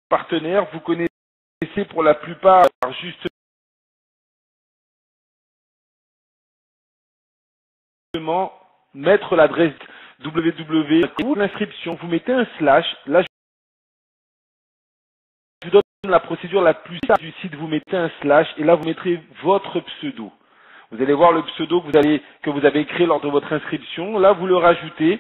partenaires, vous connaissez pour la plupart justement mettre l'adresse www. Pour l'inscription, vous mettez un slash. Là, je vous donne la procédure la plus simple du site. Vous mettez un slash et là, vous mettrez votre pseudo. Vous allez voir le pseudo que vous avez créé lors de votre inscription. Là, vous le rajoutez.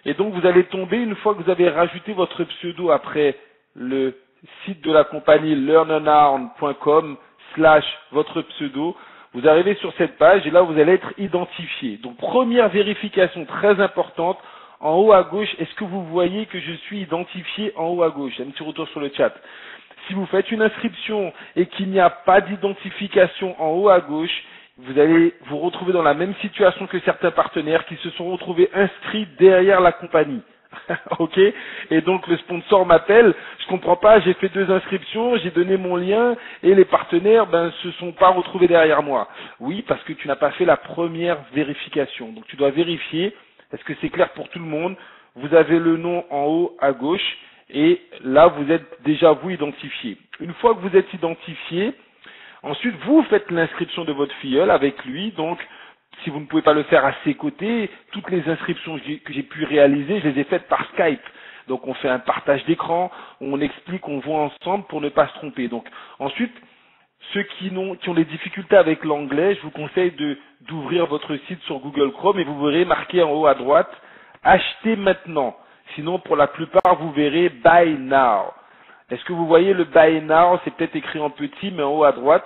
Et donc, vous allez tomber, une fois que vous avez rajouté votre pseudo après le site de la compagnie learnandarn.com / votre pseudo, vous arrivez sur cette page et là, vous allez être identifié. Donc, première vérification très importante, en haut à gauche, est-ce que vous voyez que je suis identifié en haut à gauche? Un petit retour sur le chat. Si vous faites une inscription et qu'il n'y a pas d'identification en haut à gauche, vous allez vous retrouver dans la même situation que certains partenaires qui se sont retrouvés inscrits derrière la compagnie. Ok? Et donc le sponsor m'appelle, je comprends pas, j'ai fait 2 inscriptions, j'ai donné mon lien et les partenaires se sont pas retrouvés derrière moi. Oui, parce que tu n'as pas fait la première vérification. Donc tu dois vérifier, est-ce que c'est clair pour tout le monde? Vous avez le nom en haut à gauche et là vous êtes déjà vous identifié. Une fois que vous êtes identifié, ensuite, vous faites l'inscription de votre filleul avec lui. Donc, si vous ne pouvez pas le faire à ses côtés, toutes les inscriptions que j'ai pu réaliser, je les ai faites par Skype. Donc, on fait un partage d'écran, on explique, on voit ensemble pour ne pas se tromper. Donc, ensuite, ceux qui ont des difficultés avec l'anglais, je vous conseille d'ouvrir votre site sur Google Chrome et vous verrez marqué en haut à droite « Achetez maintenant ». Sinon, pour la plupart, vous verrez « Buy now ». Est-ce que vous voyez le Buy Now? C'est peut-être écrit en petit, mais en haut à droite.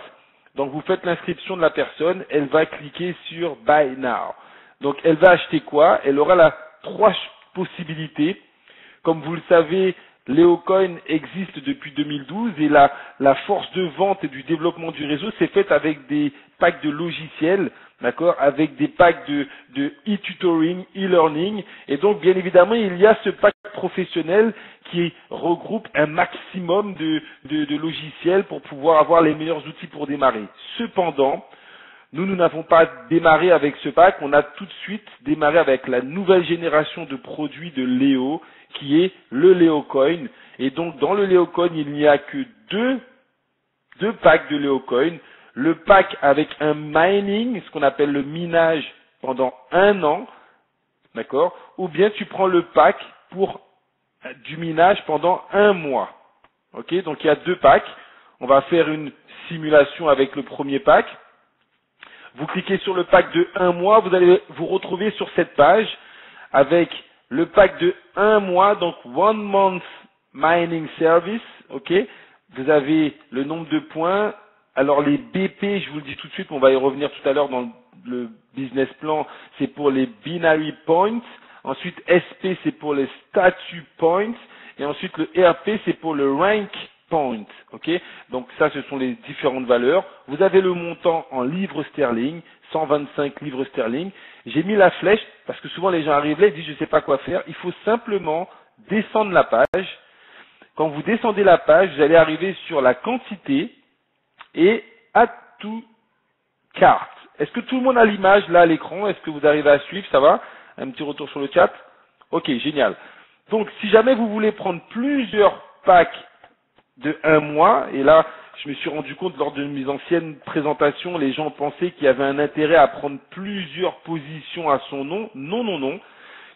Donc, vous faites l'inscription de la personne, elle va cliquer sur Buy Now. Donc, elle va acheter quoi? Elle aura 3 possibilités. Comme vous le savez, LeoCoin existe depuis 2012 et la force de vente et du développement du réseau s'est faite avec des packs de logiciels, d'accord, avec des packs de e-tutoring, e-learning. Et donc, bien évidemment, il y a ce pack professionnel qui regroupe un maximum de logiciels pour pouvoir avoir les meilleurs outils pour démarrer. Cependant, nous n'avons pas démarré avec ce pack, on a tout de suite démarré avec la nouvelle génération de produits de Leo, qui est le LeoCoin. Et donc, dans le LeoCoin, il n'y a que deux packs de LeoCoin. Le pack avec un mining, ce qu'on appelle le minage, pendant 1 an, d'accord? Ou bien tu prends le pack pour du minage pendant 1 mois. Ok? Donc, il y a 2 packs. On va faire une simulation avec le premier pack. Vous cliquez sur le pack de 1 mois, vous allez vous retrouver sur cette page avec le pack de 1 mois, donc 1 month mining service, ok. Vous avez le nombre de points. Alors les BP, je vous le dis tout de suite, on va y revenir tout à l'heure dans le business plan, c'est pour les binary points. Ensuite SP, c'est pour les statue points. Et ensuite le RP, c'est pour le rank point, ok. Donc ça, ce sont les différentes valeurs. Vous avez le montant en livres sterling, 125 livres sterling. J'ai mis la flèche parce que souvent les gens arrivent là et disent je ne sais pas quoi faire. Il faut simplement descendre la page. Quand vous descendez la page, vous allez arriver sur la quantité et add to cart. Est-ce que tout le monde a l'image là à l'écran? Est-ce que vous arrivez à suivre? Ça va? Un petit retour sur le chat. Ok, génial. Donc si jamais vous voulez prendre plusieurs packs de 1 mois, et là je me suis rendu compte lors de mes anciennes présentations, les gens pensaient qu'il y avait un intérêt à prendre plusieurs positions à son nom. Non, non, non.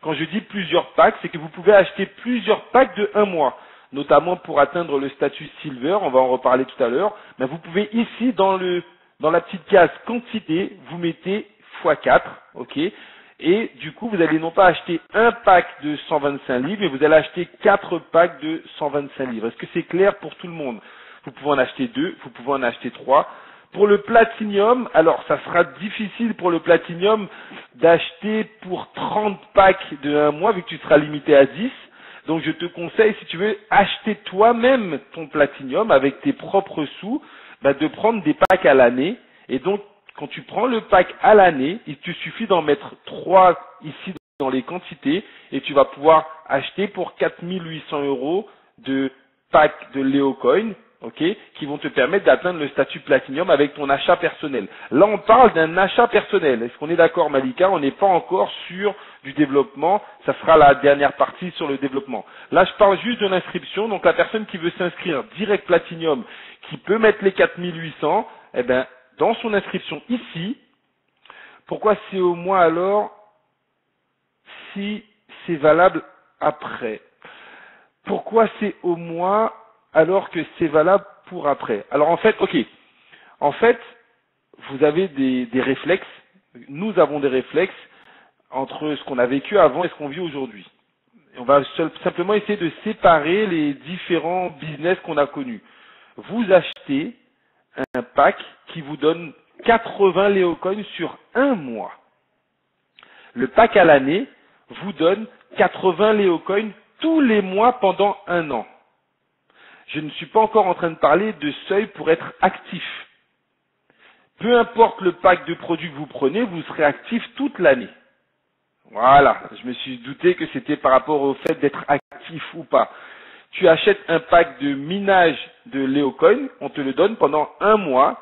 Quand je dis plusieurs packs, c'est que vous pouvez acheter plusieurs packs de 1 mois, notamment pour atteindre le statut silver, on va en reparler tout à l'heure. Mais vous pouvez ici, dans la petite case quantité, vous mettez x4, ok. Et du coup, vous allez non pas acheter un pack de 125 livres, mais vous allez acheter 4 packs de 125 livres. Est-ce que c'est clair pour tout le monde? Vous pouvez en acheter 2, vous pouvez en acheter 3. Pour le Platinum, alors ça sera difficile pour le Platinum d'acheter pour 30 packs de 1 mois, vu que tu seras limité à 10. Donc je te conseille, si tu veux acheter toi-même ton Platinum avec tes propres sous, de prendre des packs à l'année. Et donc, quand tu prends le pack à l'année, il te suffit d'en mettre 3 ici dans les quantités et tu vas pouvoir acheter pour 4 800 € de pack de LeoCoin ok, qui vont te permettre d'atteindre le statut Platinum avec ton achat personnel. Là, on parle d'un achat personnel. Est-ce qu'on est d'accord, Malika? On n'est pas encore sur du développement. Ça sera la dernière partie sur le développement. Là, je parle juste de l'inscription. Donc, la personne qui veut s'inscrire direct Platinum, qui peut mettre les 4800, eh ben, dans son inscription ici, pourquoi c'est au mois alors si c'est valable après? Pourquoi c'est au mois alors que c'est valable pour après? Alors en fait, ok, en fait, vous avez des réflexes, nous avons des réflexes entre ce qu'on a vécu avant et ce qu'on vit aujourd'hui. On va simplement essayer de séparer les différents business qu'on a connus. Vous achetez un pack qui vous donne 80 Léocoins sur un mois. Le pack à l'année vous donne 80 Léocoins tous les mois pendant un an. Je ne suis pas encore en train de parler de seuil pour être actif. Peu importe le pack de produits que vous prenez, vous serez actif toute l'année. Voilà, je me suis douté que c'était par rapport au fait d'être actif ou pas. Tu achètes un pack de minage de Léocoin, on te le donne pendant un mois,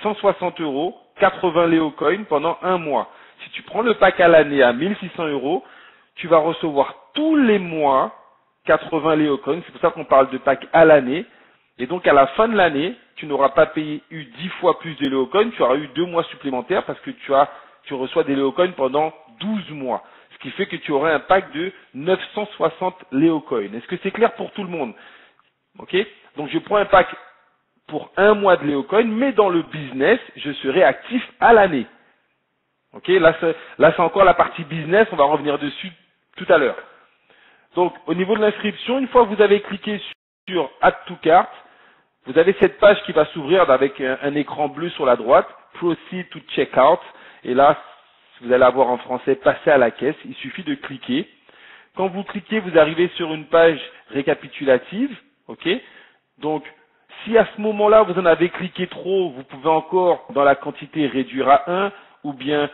160 €, 80 Léocoins pendant un mois. Si tu prends le pack à l'année à 1600 €, tu vas recevoir tous les mois 80 Léocoins. C'est pour ça qu'on parle de pack à l'année. Et donc, à la fin de l'année, tu n'auras pas eu 10 fois plus de Léocoins, tu auras eu 2 mois supplémentaires parce que tu reçois des Léocoins pendant 12 mois. Ce qui fait que tu auras un pack de 960 Léocoins. Est-ce que c'est clair pour tout le monde? Ok? Donc, je prends un pack pour un mois de Léocoin, mais dans le business, je serai actif à l'année. Ok? Là, c'est encore la partie business, on va revenir dessus tout à l'heure. Donc, au niveau de l'inscription, une fois que vous avez cliqué sur Add to Cart, vous avez cette page qui va s'ouvrir avec un écran bleu sur la droite, Proceed to Checkout, et là, vous allez avoir en français Passer à la caisse, il suffit de cliquer. Quand vous cliquez, vous arrivez sur une page récapitulative, ok? Donc, si à ce moment-là, vous en avez cliqué trop, vous pouvez encore, dans la quantité, réduire à 1, ou bien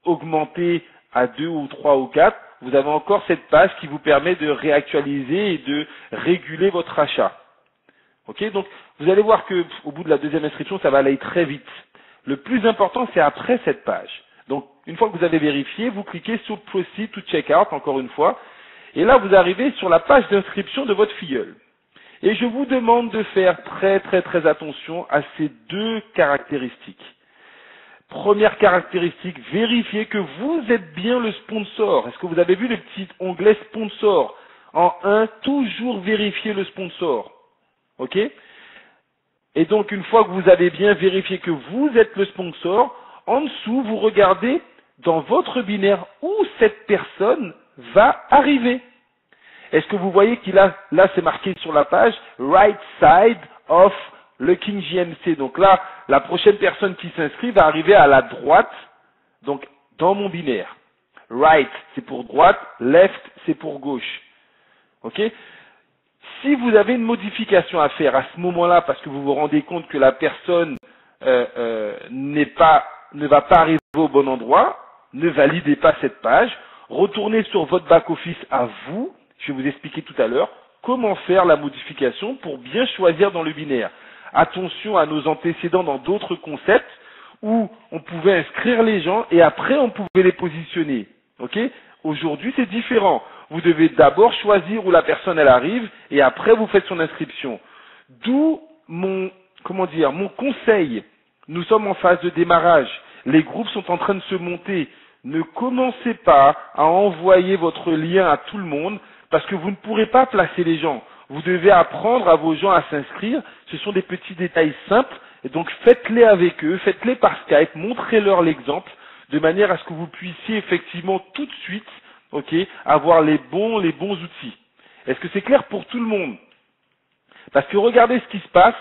augmenter à 2 ou 3 ou 4, vous avez encore cette page qui vous permet de réactualiser et de réguler votre achat. Ok, donc vous allez voir que au bout de la deuxième inscription, ça va aller très vite. Le plus important, c'est après cette page. Donc, une fois que vous avez vérifié, vous cliquez sur Proceed to Checkout, encore une fois, et là, vous arrivez sur la page d'inscription de votre filleul. Et je vous demande de faire très attention à ces deux caractéristiques. Première caractéristique, vérifiez que vous êtes bien le sponsor. Est-ce que vous avez vu le petit onglet sponsor? En 1, toujours vérifier le sponsor. Ok? Et donc, une fois que vous avez bien vérifié que vous êtes le sponsor, en dessous, vous regardez dans votre binaire où cette personne va arriver. Est-ce que vous voyez qu'il a, là c'est marqué sur la page, right side of le King JMC. Donc là, la prochaine personne qui s'inscrit va arriver à la droite, donc dans mon binaire. Right, c'est pour droite, left, c'est pour gauche. Ok? Si vous avez une modification à faire à ce moment-là, parce que vous vous rendez compte que la personne ne va pas arriver au bon endroit, ne validez pas cette page, retournez sur votre back-office à vous, je vais vous expliquer tout à l'heure, comment faire la modification pour bien choisir dans le binaire. Attention à nos antécédents dans d'autres concepts où on pouvait inscrire les gens et après on pouvait les positionner. Ok? Aujourd'hui c'est différent. Vous devez d'abord choisir où la personne elle arrive et après vous faites son inscription. D'où mon conseil. Nous sommes en phase de démarrage. Les groupes sont en train de se monter. Ne commencez pas à envoyer votre lien à tout le monde parce que vous ne pourrez pas placer les gens. Vous devez apprendre à vos gens à s'inscrire. Ce sont des petits détails simples. Et donc faites-les avec eux, faites-les par Skype, montrez-leur l'exemple de manière à ce que vous puissiez effectivement tout de suite, ok, avoir les bons outils. Est-ce que c'est clair pour tout le monde? Parce que regardez ce qui se passe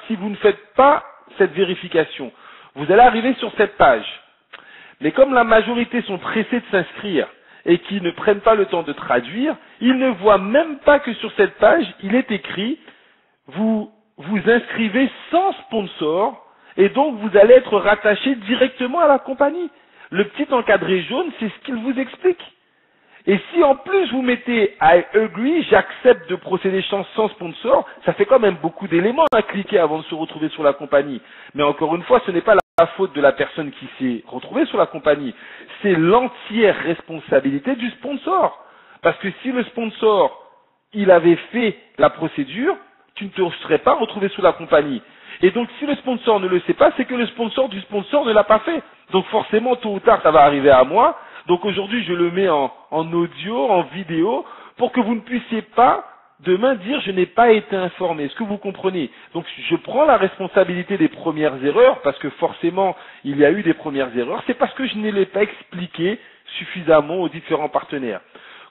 si vous ne faites pas cette vérification. Vous allez arriver sur cette page. Mais comme la majorité sont pressés de s'inscrire et qui ne prennent pas le temps de traduire, ils ne voient même pas que sur cette page, il est écrit, vous inscrivez sans sponsor et donc vous allez être rattaché directement à la compagnie. Le petit encadré jaune, c'est ce qu'il vous explique. Et si en plus vous mettez I agree, j'accepte de procéder sans sponsor, ça fait quand même beaucoup d'éléments à cliquer avant de se retrouver sur la compagnie. Mais encore une fois, ce n'est pas la faute de la personne qui s'est retrouvée sur la compagnie, c'est l'entière responsabilité du sponsor. Parce que si le sponsor, il avait fait la procédure, tu ne te serais pas retrouvé sous la compagnie. Et donc si le sponsor ne le sait pas, c'est que le sponsor du sponsor ne l'a pas fait. Donc forcément, tôt ou tard, ça va arriver à moi. Donc aujourd'hui, je le mets en audio, en vidéo, pour que vous ne puissiez pas demain dire je n'ai pas été informé. Est-ce que vous comprenez? Donc je prends la responsabilité des premières erreurs, parce que forcément, il y a eu des premières erreurs. C'est parce que je ne l'ai pas expliqué suffisamment aux différents partenaires.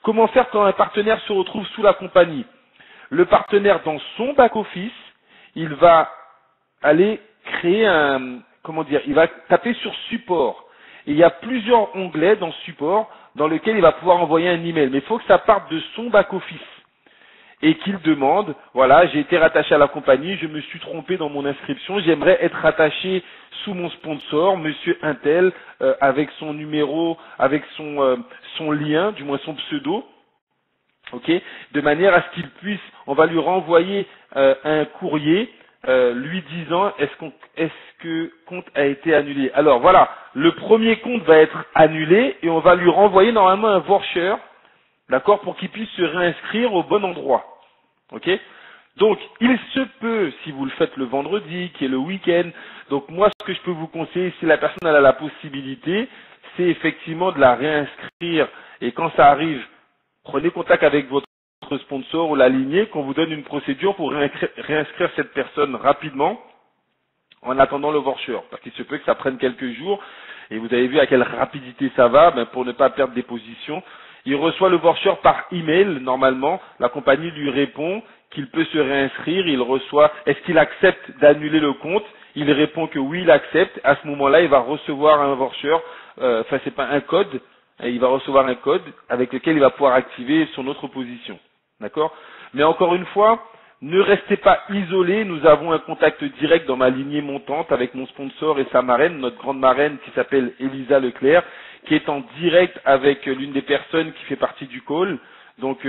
Comment faire quand un partenaire se retrouve sous la compagnie? Le partenaire, dans son back-office, il va aller créer il va taper sur support. Et il y a plusieurs onglets dans support dans lesquels il va pouvoir envoyer un email. Mais il faut que ça parte de son back-office. Et qu'il demande, voilà, j'ai été rattaché à la compagnie, je me suis trompé dans mon inscription, j'aimerais être rattaché sous mon sponsor, monsieur Intel, avec son numéro, avec son lien, du moins son pseudo, ok, de manière à ce qu'il puisse, on va lui renvoyer un courrier lui disant est-ce que compte a été annulé. Alors voilà, le premier compte va être annulé et on va lui renvoyer normalement un voucher, d'accord, pour qu'il puisse se réinscrire au bon endroit. Ok? Donc, il se peut, si vous le faites le vendredi, qui est le week-end, donc moi, ce que je peux vous conseiller, si la personne elle a la possibilité, c'est effectivement de la réinscrire. Et quand ça arrive, prenez contact avec votre sponsor ou la lignée, qu'on vous donne une procédure pour réinscrire cette personne rapidement, en attendant le voucher. Parce qu'il se peut que ça prenne quelques jours, et vous avez vu à quelle rapidité ça va, pour ne pas perdre des positions. Il reçoit le voucher par email, normalement. La compagnie lui répond qu'il peut se réinscrire. Il reçoit, est-ce qu'il accepte d'annuler le compte? Il répond que oui, il accepte. À ce moment-là, il va recevoir un voucher, c'est pas un code, il va recevoir un code avec lequel il va pouvoir activer son autre position. D'accord? Mais encore une fois, ne restez pas isolés. Nous avons un contact direct dans ma lignée montante avec mon sponsor et sa marraine, notre grande marraine qui s'appelle Elisa Leclerc, qui est en direct avec l'une des personnes qui fait partie du call. Donc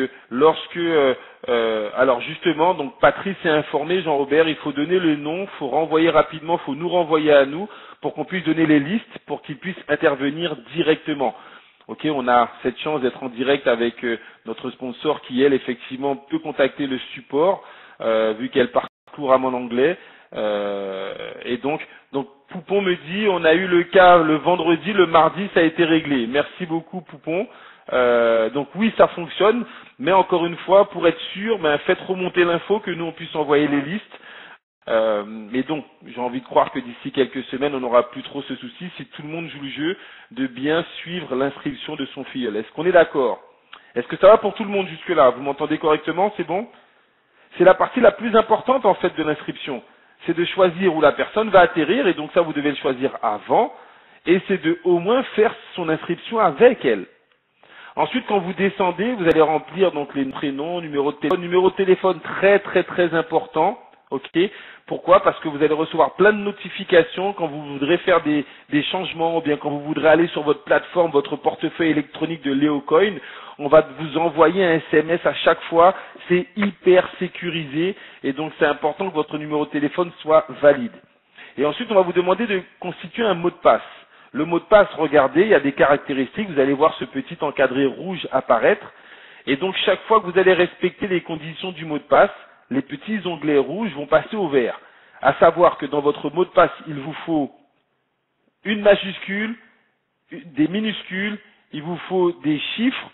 alors justement, donc Patrice est informé, Jean-Robert, il faut donner le nom, il faut renvoyer rapidement, il faut nous renvoyer à nous pour qu'on puisse donner les listes pour qu'ils puissent intervenir directement. Ok, on a cette chance d'être en direct avec notre sponsor qui, elle, effectivement, peut contacter le support, vu qu'elle parle couramment l'anglais. Et donc, Poupon me dit, on a eu le cas le vendredi, le mardi, ça a été réglé. Merci beaucoup, Poupon. Donc oui, ça fonctionne, mais encore une fois, pour être sûr, faites remonter l'info, que nous, on puisse envoyer les listes. Mais donc, j'ai envie de croire que d'ici quelques semaines, on n'aura plus trop ce souci si tout le monde joue le jeu de bien suivre l'inscription de son filleul. Est-ce qu'on est d'accord? Est-ce que ça va pour tout le monde jusque-là? Vous m'entendez correctement? C'est bon? C'est la partie la plus importante en fait de l'inscription. C'est de choisir où la personne va atterrir, et donc ça, vous devez le choisir avant, et c'est de au moins faire son inscription avec elle. Ensuite, quand vous descendez, vous allez remplir donc les prénoms, numéro de téléphone très très très important. Ok. Pourquoi? Parce que vous allez recevoir plein de notifications quand vous voudrez faire des changements, ou bien quand vous voudrez aller sur votre plateforme, votre portefeuille électronique de Leocoin. On va vous envoyer un SMS à chaque fois. C'est hyper sécurisé, et donc c'est important que votre numéro de téléphone soit valide. Et ensuite, on va vous demander de constituer un mot de passe. Le mot de passe, regardez, il y a des caractéristiques. Vous allez voir ce petit encadré rouge apparaître. Et donc, chaque fois que vous allez respecter les conditions du mot de passe, les petits onglets rouges vont passer au vert. À savoir que dans votre mot de passe, il vous faut une majuscule, des minuscules, il vous faut des chiffres,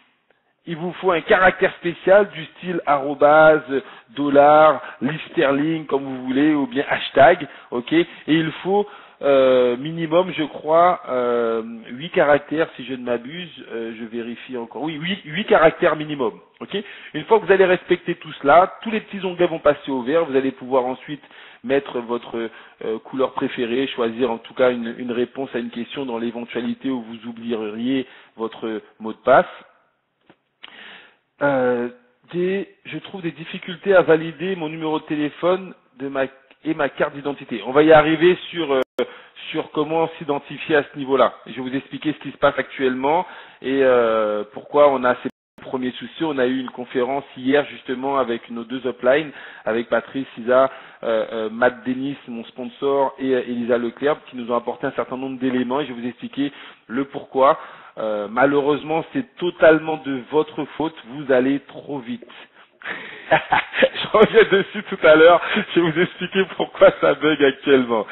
il vous faut un caractère spécial du style arrobase, dollar, livre sterling, comme vous voulez, ou bien hashtag, ok. Et il faut minimum, je crois, 8 caractères, si je ne m'abuse, je vérifie encore. Oui, 8 caractères minimum, ok. Une fois que vous allez respecter tout cela, tous les petits onglets vont passer au vert. Vous allez pouvoir ensuite mettre votre couleur préférée, choisir en tout cas une réponse à une question dans l'éventualité où vous oublieriez votre mot de passe. Je trouve des difficultés à valider mon numéro de téléphone et ma carte d'identité. On va y arriver sur comment s'identifier à ce niveau-là. Je vais vous expliquer ce qui se passe actuellement et pourquoi on a ces premier souci. On a eu une conférence hier justement avec nos deux uplines, avec Patrice, Isa, Matt Dennis, mon sponsor, et Elisa Leclerc, qui nous ont apporté un certain nombre d'éléments et je vais vous expliquer le pourquoi. Malheureusement, c'est totalement de votre faute, vous allez trop vite. Je reviens dessus tout à l'heure, je vais vous expliquer pourquoi ça bug actuellement.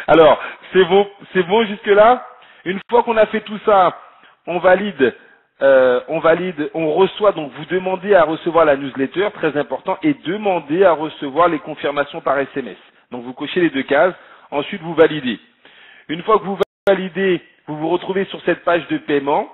Alors, c'est bon jusque là? Une fois qu'on a fait tout ça, on valide, on reçoit, donc vous demandez à recevoir la newsletter, très important, et demandez à recevoir les confirmations par SMS. Donc vous cochez les deux cases, ensuite vous validez. Une fois que vous validez, vous vous retrouvez sur cette page de paiement,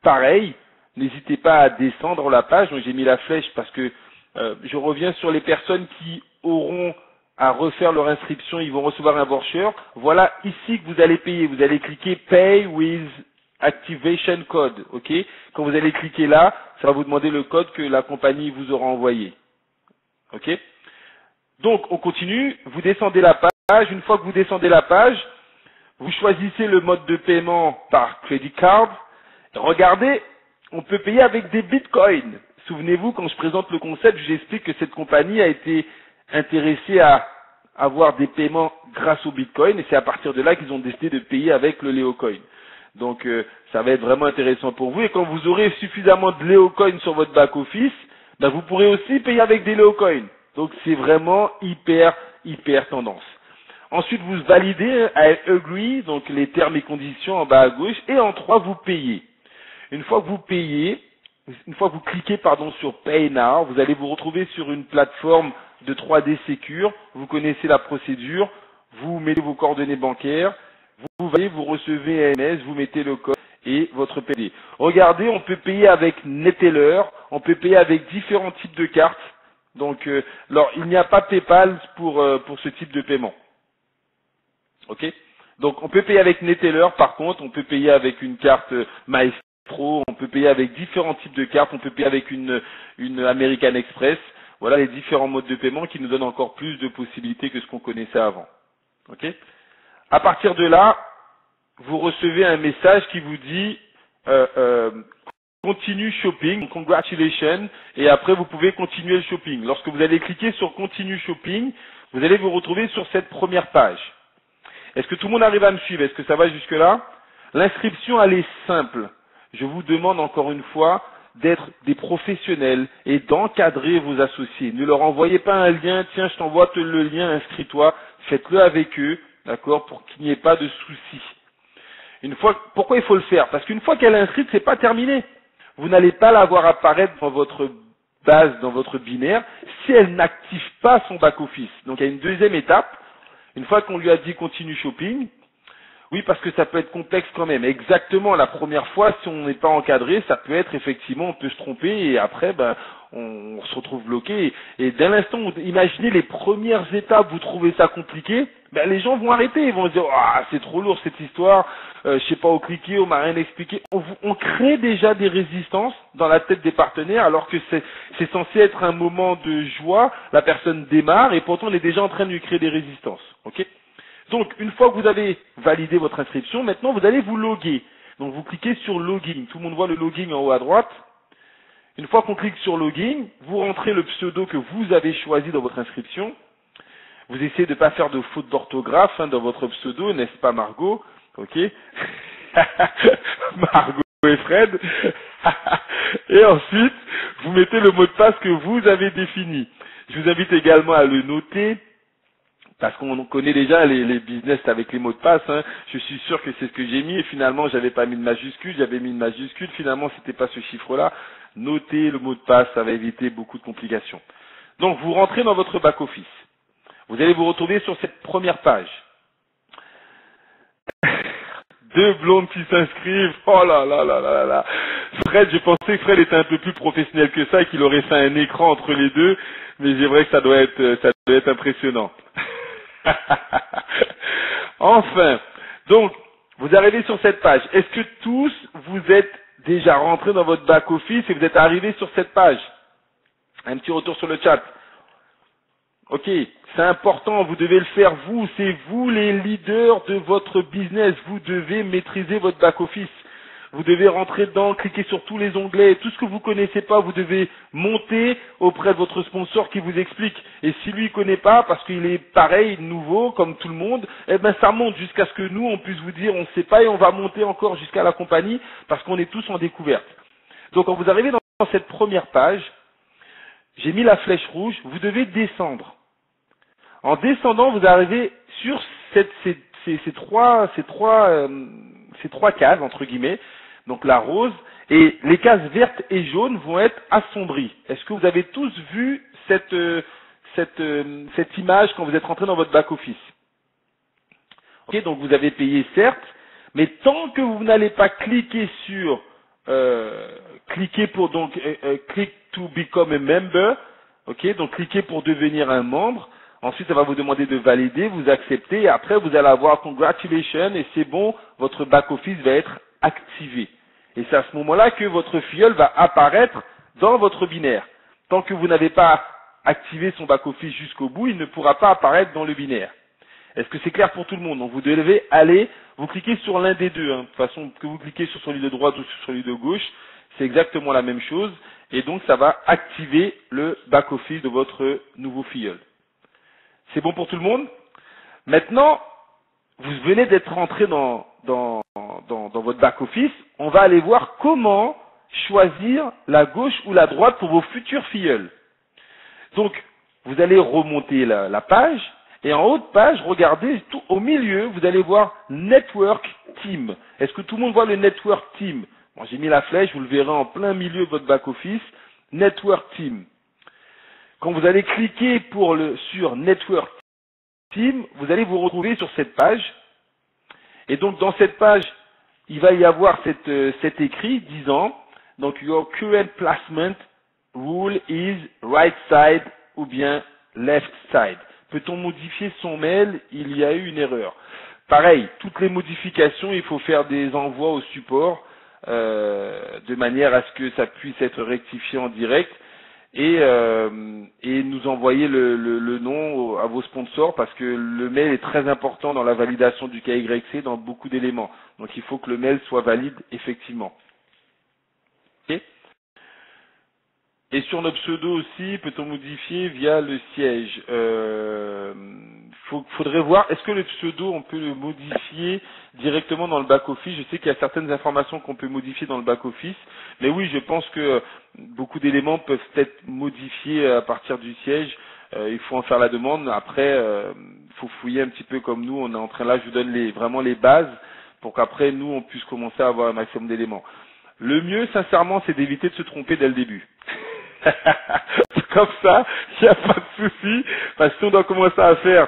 pareil, n'hésitez pas à descendre la page, donc j'ai mis la flèche parce que je reviens sur les personnes qui auront à refaire leur inscription, ils vont recevoir un voucher. Voilà ici que vous allez payer, vous allez cliquer Pay with Activation Code, ok? Quand vous allez cliquer là, ça va vous demander le code que la compagnie vous aura envoyé, ok? Donc on continue, vous descendez la page, une fois que vous descendez la page, vous choisissez le mode de paiement par credit card. Regardez, on peut payer avec des bitcoins. Souvenez-vous, quand je présente le concept, j'explique que cette compagnie a été intéressée à avoir des paiements grâce au bitcoin et c'est à partir de là qu'ils ont décidé de payer avec le Leocoin. Donc ça va être vraiment intéressant pour vous et quand vous aurez suffisamment de Leocoin sur votre back-office, ben, vous pourrez aussi payer avec des Leocoin. Donc c'est vraiment hyper tendance. Ensuite, vous validez I agree, donc les termes et conditions en bas à gauche, et en 3, vous payez. Une fois que vous payez, une fois que vous cliquez sur Pay Now, vous allez vous retrouver sur une plateforme de 3D Secure, vous connaissez la procédure, vous mettez vos coordonnées bancaires, vous voyez, vous recevez un MS, vous mettez le code et votre PD. Regardez, on peut payer avec Neteller, on peut payer avec différents types de cartes, donc alors, il n'y a pas PayPal pour ce type de paiement. Ok, donc on peut payer avec Neteller, par contre, on peut payer avec une carte Maestro, on peut payer avec différents types de cartes, on peut payer avec une American Express. Voilà les différents modes de paiement qui nous donnent encore plus de possibilités que ce qu'on connaissait avant. Ok, à partir de là, vous recevez un message qui vous dit continue shopping, congratulations, et après vous pouvez continuer le shopping. Lorsque vous allez cliquer sur continue shopping, vous allez vous retrouver sur cette première page. Est-ce que tout le monde arrive à me suivre? Est-ce que ça va jusque-là? L'inscription, elle est simple. Je vous demande encore une fois d'être des professionnels et d'encadrer vos associés. Ne leur envoyez pas un lien, tiens, je t'envoie le lien, inscris-toi. Faites-le avec eux, d'accord, pour qu'il n'y ait pas de soucis. Pourquoi il faut le faire? Parce qu'une fois qu'elle est inscrite, c'est pas terminé. Vous n'allez pas la voir apparaître dans votre base, dans votre binaire, si elle n'active pas son back-office. Donc il y a une deuxième étape. Une fois qu'on lui a dit continue shopping, oui, parce que ça peut être complexe quand même. Exactement, la première fois, si on n'est pas encadré, ça peut être effectivement, on peut se tromper et après, on se retrouve bloqué. Et dès l'instant où, imaginez les premières étapes, vous trouvez ça compliqué, les gens vont arrêter, ils vont se dire, ah, c'est trop lourd cette histoire, je sais pas où cliquer, on m'a rien expliqué. On crée déjà des résistances dans la tête des partenaires, alors que c'est censé être un moment de joie, la personne démarre et pourtant on est déjà en train de lui créer des résistances. Ok? Donc, une fois que vous avez validé votre inscription, maintenant vous allez vous loguer. Donc, vous cliquez sur Login. Tout le monde voit le Login en haut à droite. Une fois qu'on clique sur Login, vous rentrez le pseudo que vous avez choisi dans votre inscription. Vous essayez de ne pas faire de faute d'orthographe dans votre pseudo, n'est-ce pas Margot? Ok. Margot et Fred. Et ensuite, vous mettez le mot de passe que vous avez défini. Je vous invite également à le noter. Parce qu'on connaît déjà les business avec les mots de passe, hein. Je suis sûr que c'est ce que j'ai mis et finalement j'avais pas mis de majuscule, j'avais mis une majuscule, finalement c'était pas ce chiffre-là. Notez le mot de passe, ça va éviter beaucoup de complications. Donc vous rentrez dans votre back-office. Vous allez vous retrouver sur cette première page. 2 blondes qui s'inscrivent, oh là là là là là. Fred, je pensais que Fred était un peu plus professionnel que ça et qu'il aurait fait un écran entre les deux, mais c'est vrai que ça doit être impressionnant. Enfin, donc, vous arrivez sur cette page. Est-ce que tous, vous êtes déjà rentrés dans votre back-office et vous êtes arrivés sur cette page? Un petit retour sur le chat. Ok, c'est important, vous devez le faire vous, c'est vous les leaders de votre business, vous devez maîtriser votre back-office. Vous devez rentrer dedans, cliquer sur tous les onglets, tout ce que vous connaissez pas, vous devez monter auprès de votre sponsor qui vous explique. Et si lui connaît pas, parce qu'il est pareil, nouveau, comme tout le monde, eh ben ça monte jusqu'à ce que nous, on puisse vous dire on sait pas et on va monter encore jusqu'à la compagnie parce qu'on est tous en découverte. Donc quand vous arrivez dans cette première page, j'ai mis la flèche rouge, vous devez descendre. En descendant, vous arrivez sur ces trois cases, entre guillemets, donc la rose, et les cases vertes et jaunes vont être assombries. Est-ce que vous avez tous vu cette image quand vous êtes rentré dans votre back-office? Ok, donc vous avez payé certes, mais tant que vous n'allez pas cliquer sur click to become a member, ok, donc cliquez pour devenir un membre. Ensuite, ça va vous demander de valider, vous acceptez, et après vous allez avoir congratulations et c'est bon, votre back-office va être activé. Et c'est à ce moment-là que votre filleul va apparaître dans votre binaire. Tant que vous n'avez pas activé son back-office jusqu'au bout, il ne pourra pas apparaître dans le binaire. Est-ce que c'est clair pour tout le monde? Donc vous devez aller, vous cliquez sur l'un des deux, hein. De toute façon que vous cliquez sur celui de droite ou sur celui de gauche, c'est exactement la même chose, et donc ça va activer le back-office de votre nouveau filleul. C'est bon pour tout le monde? Maintenant, vous venez d'être rentré dans votre back-office, on va aller voir comment choisir la gauche ou la droite pour vos futurs filleuls. Donc, vous allez remonter la page, et en haut de page, regardez, tout au milieu, vous allez voir Network Team. Est-ce que tout le monde voit le Network Team? Bon, j'ai mis la flèche, vous le verrez en plein milieu de votre back-office, Network Team. Quand vous allez cliquer sur Network Team, vous allez vous retrouver sur cette page. Et donc, dans cette page, il va y avoir cet écrit disant, donc, your current placement rule is right side ou bien left side. Peut-on modifier son mail? Il y a eu une erreur. Pareil, toutes les modifications, il faut faire des envois au support de manière à ce que ça puisse être rectifié en direct et nous envoyer le nom à vos sponsors parce que le mail est très important dans la validation du KYC dans beaucoup d'éléments. Donc il faut que le mail soit valide effectivement. Okay. Et sur nos pseudos aussi, peut-on modifier via le siège? Faudrait voir, est-ce que le pseudo, on peut le modifier directement dans le back-office? Je sais qu'il y a certaines informations qu'on peut modifier dans le back-office, mais oui, je pense que beaucoup d'éléments peuvent être modifiés à partir du siège. Il faut en faire la demande. Après, il faut fouiller un petit peu comme nous. On est en train là, je vous donne vraiment les bases pour qu'après, nous, on puisse commencer à avoir un maximum d'éléments. Le mieux, sincèrement, c'est d'éviter de se tromper dès le début. Comme ça, il n'y a pas de souci, parce que si on doit commencer à faire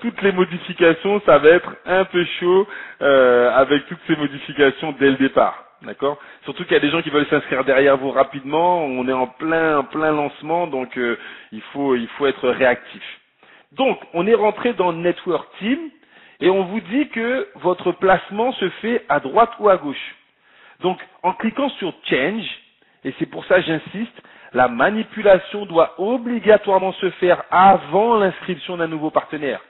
toutes les modifications, ça va être un peu chaud avec toutes ces modifications dès le départ, d'accord? Surtout qu'il y a des gens qui veulent s'inscrire derrière vous rapidement, on est en plein lancement, donc il faut être réactif. Donc, on est rentré dans Network Team et on vous dit que votre placement se fait à droite ou à gauche. Donc, en cliquant sur Change, et c'est pour ça que j'insiste, la manipulation doit obligatoirement se faire avant l'inscription d'un nouveau partenaire.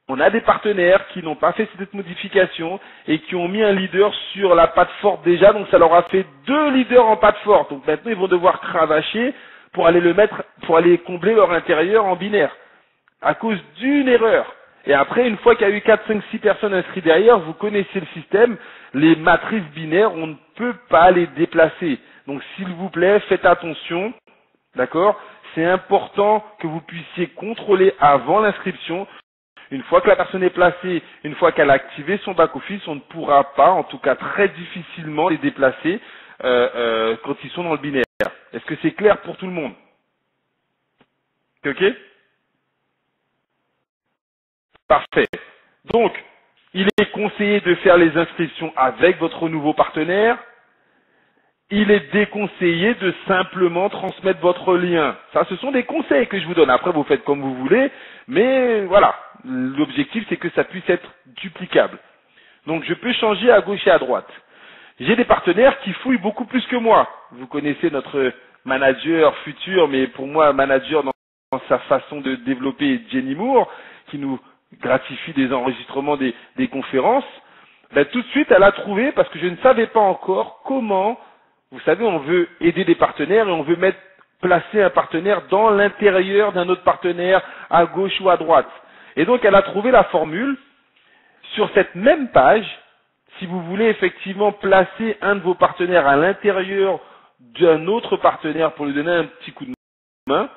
On a des partenaires qui n'ont pas fait cette modification et qui ont mis un leader sur la patte forte déjà, donc ça leur a fait 2 leaders en patte forte. Donc maintenant ils vont devoir cravacher pour aller combler leur intérieur en binaire, à cause d'une erreur. Et après, une fois qu'il y a eu 4, 5, 6 personnes inscrites derrière, vous connaissez le système, les matrices binaires, on ne peut pas les déplacer. Donc s'il vous plaît, faites attention, d'accord? C'est important que vous puissiez contrôler avant l'inscription. Une fois que la personne est placée, une fois qu'elle a activé son back-office, on ne pourra pas, en tout cas très difficilement, les déplacer quand ils sont dans le binaire. Est-ce que c'est clair pour tout le monde? Ok? Parfait. Donc, il est conseillé de faire les inscriptions avec votre nouveau partenaire. Il est déconseillé de simplement transmettre votre lien. Ça, ce sont des conseils que je vous donne. Après, vous faites comme vous voulez, mais voilà. L'objectif, c'est que ça puisse être duplicable. Donc, je peux changer à gauche et à droite. J'ai des partenaires qui fouillent beaucoup plus que moi. Vous connaissez notre manager futur, mais pour moi, manager dans sa façon de développer, Jenny Moore, qui nous gratifie des enregistrements des conférences. Ben, tout de suite, elle a trouvé, parce que je ne savais pas encore comment, vous savez, on veut aider des partenaires et on veut placer un partenaire dans l'intérieur d'un autre partenaire, à gauche ou à droite. Et donc, elle a trouvé la formule. Sur cette même page, si vous voulez effectivement placer un de vos partenaires à l'intérieur d'un autre partenaire pour lui donner un petit coup de main,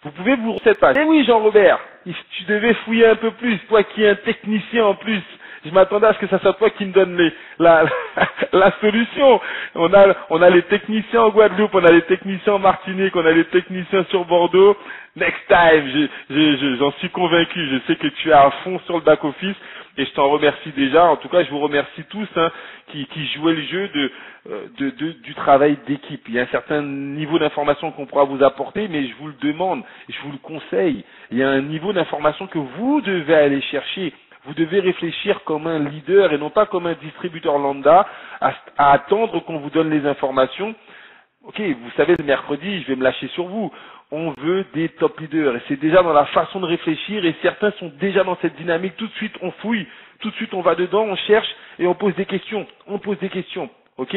vous pouvez vous cette page. Eh oui, Jean-Robert, tu devais fouiller un peu plus, toi qui es un technicien en plus. Je m'attendais à ce que ça soit toi qui me donne la solution. On a les techniciens en Guadeloupe, on a les techniciens en Martinique, on a les techniciens sur Bordeaux. Next time, j'en suis convaincu. Je sais que tu es à fond sur le back office et je t'en remercie déjà. En tout cas, je vous remercie tous qui jouaient le jeu du travail d'équipe. Il y a un certain niveau d'information qu'on pourra vous apporter, mais je vous le demande, je vous le conseille. Il y a un niveau d'information que vous devez aller chercher. Vous devez réfléchir comme un leader et non pas comme un distributeur lambda à attendre qu'on vous donne les informations. Ok, vous savez, le mercredi, je vais me lâcher sur vous. On veut des top leaders et c'est déjà dans la façon de réfléchir et certains sont déjà dans cette dynamique. Tout de suite, on fouille, tout de suite, on va dedans, on cherche et on pose des questions. On pose des questions, ok?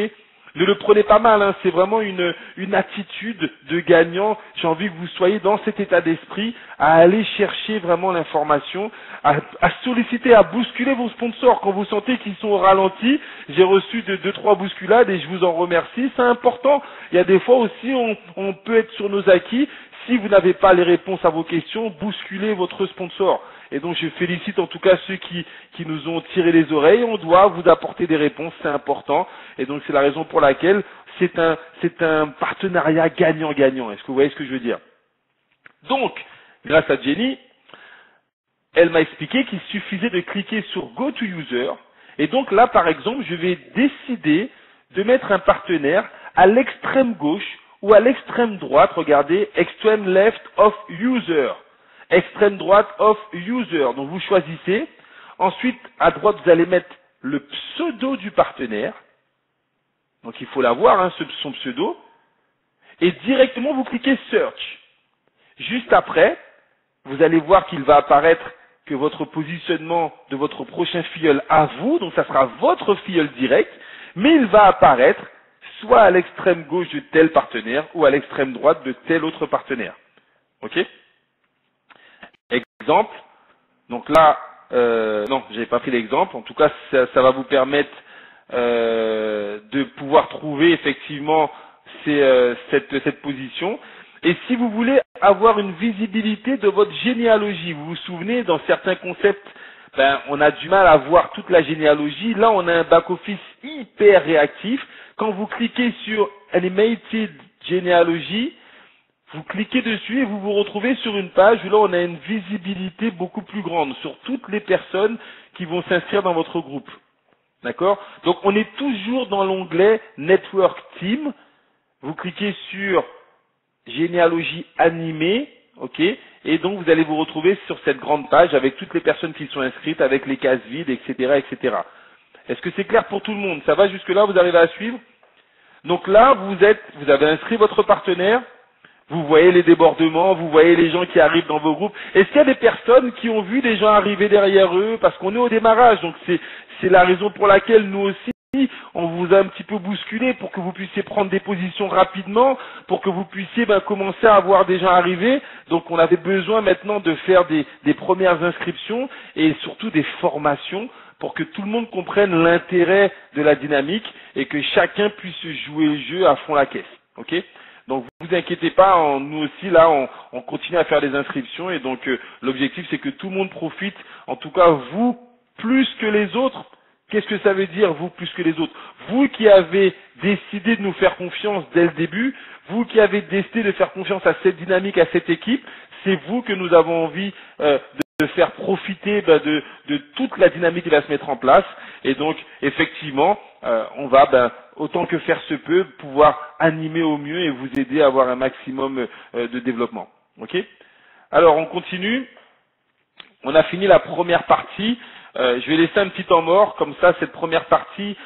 Ne le prenez pas mal, c'est vraiment une attitude de gagnant. J'ai envie que vous soyez dans cet état d'esprit à aller chercher vraiment l'information, à solliciter, à bousculer vos sponsors quand vous sentez qu'ils sont au ralenti. J'ai reçu 2-3 bousculades et je vous en remercie. C'est important. Il y a des fois aussi, on peut être sur nos acquis. Si vous n'avez pas les réponses à vos questions, bousculez votre sponsor. Et donc je félicite en tout cas ceux qui nous ont tiré les oreilles. On doit vous apporter des réponses, c'est important. Et donc c'est la raison pour laquelle c'est un partenariat gagnant-gagnant. Est-ce que vous voyez ce que je veux dire? Donc, grâce à Jenny, elle m'a expliqué qu'il suffisait de cliquer sur Go to User. Et donc là, par exemple, je vais décider de mettre un partenaire à l'extrême gauche ou à l'extrême droite. Regardez, extreme left of user. Extrême droite of user. Donc vous choisissez. Ensuite, à droite, vous allez mettre le pseudo du partenaire. Donc il faut l'avoir, son pseudo. Et directement, vous cliquez Search. Juste après, vous allez voir qu'il va apparaître que votre positionnement de votre prochain filleul à vous, donc ça sera votre filleul direct, mais il va apparaître soit à l'extrême gauche de tel partenaire ou à l'extrême droite de tel autre partenaire. Ok? Exemple. Donc là, non, j'avais pas pris l'exemple. En tout cas, ça va vous permettre de pouvoir trouver effectivement cette position. Et si vous voulez avoir une visibilité de votre généalogie, vous vous souvenez, dans certains concepts, on a du mal à voir toute la généalogie. Là, on a un back-office hyper réactif. Quand vous cliquez sur Animated Genealogy, vous cliquez dessus et vous vous retrouvez sur une page où là, on a une visibilité beaucoup plus grande sur toutes les personnes qui vont s'inscrire dans votre groupe. D'accord? Donc, on est toujours dans l'onglet Network Team. Vous cliquez sur généalogie animée, ok, et donc vous allez vous retrouver sur cette grande page avec toutes les personnes qui sont inscrites, avec les cases vides, etc., etc. Est-ce que c'est clair pour tout le monde? Ça va jusque-là? Vous arrivez à suivre? Donc là, vous avez inscrit votre partenaire, vous voyez les débordements, vous voyez les gens qui arrivent dans vos groupes. Est-ce qu'il y a des personnes qui ont vu des gens arriver derrière eux? Parce qu'on est au démarrage, donc c'est la raison pour laquelle nous aussi, on vous a un petit peu bousculé pour que vous puissiez prendre des positions rapidement, pour que vous puissiez commencer à voir des gens arriver. Donc on avait besoin maintenant de faire des premières inscriptions et surtout des formations pour que tout le monde comprenne l'intérêt de la dynamique et que chacun puisse jouer le jeu à fond la caisse. Ok? Donc vous inquiétez pas, nous aussi là on continue à faire des inscriptions et donc l'objectif c'est que tout le monde profite, en tout cas vous plus que les autres. Qu'est-ce que ça veut dire, vous plus que les autres? Vous qui avez décidé de nous faire confiance dès le début, vous qui avez décidé de faire confiance à cette dynamique, à cette équipe, c'est vous que nous avons envie de faire profiter de toute la dynamique qui va se mettre en place. Et donc, effectivement, on va, autant que faire se peut, pouvoir animer au mieux et vous aider à avoir un maximum de développement. Ok? Alors, on continue. On a fini la première partie. Je vais laisser un petit temps mort, comme ça cette première partie,